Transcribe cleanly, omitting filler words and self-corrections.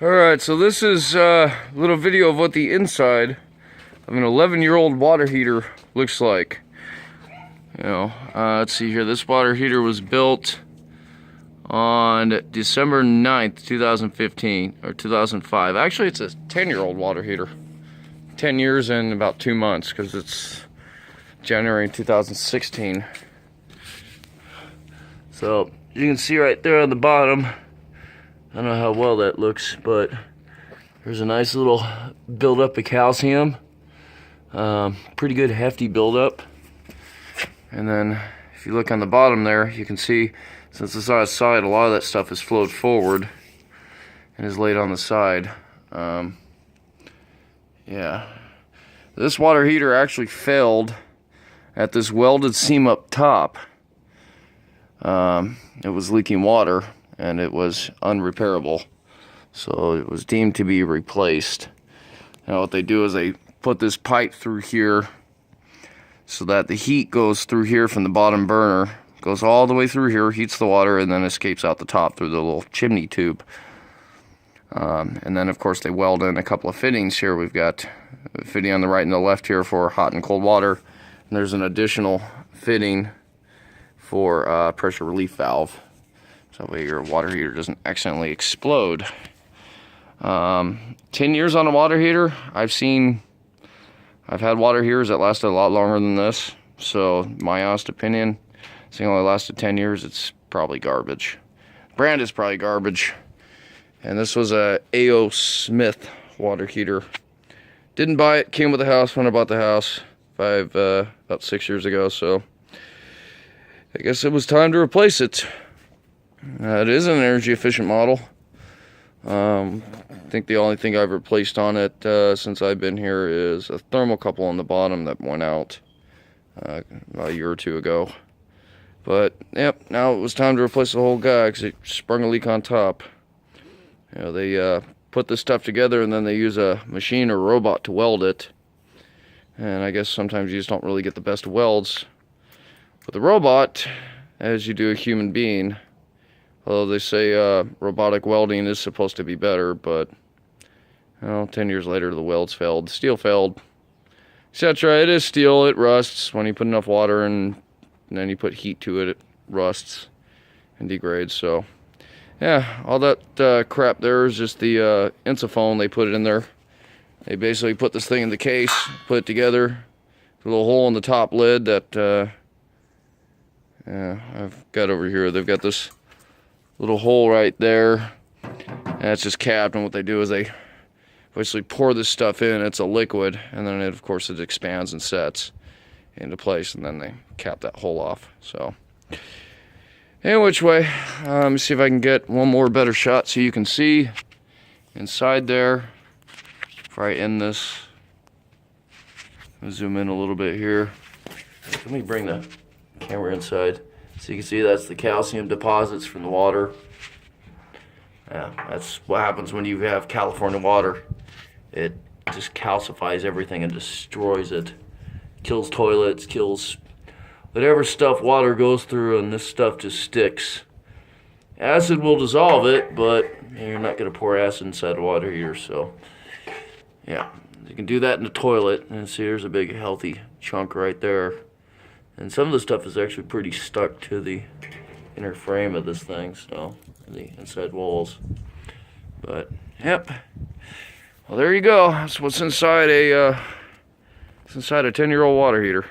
Alright, so this is a little video of what the inside of an 11-year-old water heater looks like. Let's see here. This water heater was built on December 9th, 2015, or 2005. Actually, it's a 10-year-old water heater. 10 years and about 2 months, because it's January 2016. So, you can see right there on the bottom, I don't know how well that looks, but there's a nice little buildup of calcium. Pretty good hefty buildup. And then if you look on the bottom there, you can see since it's on the side, a lot of that stuff is flowed forward and is laid on the side. Yeah. This water heater actually failed at this welded seam up top. It was leaking water and it was unrepairable, so it was deemed to be replaced. Now what they do is they put this pipe through here so that the heat goes through here from the bottom burner, goes all the way through here, heats the water, and then escapes out the top through the little chimney tube. And then of course they weld in a couple of fittings here. We've got a fitting on the right and the left here for hot and cold water, and there's an additional fitting for pressure relief valve, so that way your water heater doesn't accidentally explode. 10 years on a water heater. I've had water heaters that lasted a lot longer than this, so my honest opinion, this thing only lasted 10 years. It's probably garbage. Brand is probably garbage. And this was a A.O. Smith water heater. Didn't buy it, came with the house when I bought the house about 6 years ago, so I guess it was time to replace it. It is an energy efficient model. I think the only thing I've replaced on it since I've been here is a thermocouple on the bottom that went out about a year or two ago. But yep, now it was time to replace the whole guy because it sprung a leak on top. They put this stuff together and then they use a machine or robot to weld it. And I guess sometimes you just don't really get the best welds with a robot as you do a human being. Although they say robotic welding is supposed to be better, but 10 years later the welds failed, the steel failed, etc. It is steel, it rusts when you put enough water and then you put heat to it, it rusts and degrades. So yeah, all that crap there is just the Insuphone. They put it in there. They basically put this thing in the case, put it together, a little hole in the top lid that I've got over here. They've got this little hole right there, and it's just capped, and what they do is they basically pour this stuff in. It's a liquid, and then of course it expands and sets into place, and then they cap that hole off. So in which way, let me see if I can get one more better shot so you can see inside there before I end this. I'll zoom in a little bit here. Let me bring the camera inside so you can see that's the calcium deposits from the water. Yeah, that's what happens when you have California water. It just calcifies everything and destroys it. Kills toilets, kills whatever stuff water goes through, and this stuff just sticks. Acid will dissolve it, but you're not going to pour acid inside a water heater, so yeah. You can do that in the toilet, and see there's a big healthy chunk right there. And some of the stuff is actually pretty stuck to the inner frame of this thing, so the inside walls. But yep. Well, there you go. That's what's inside a 10-year-old water heater.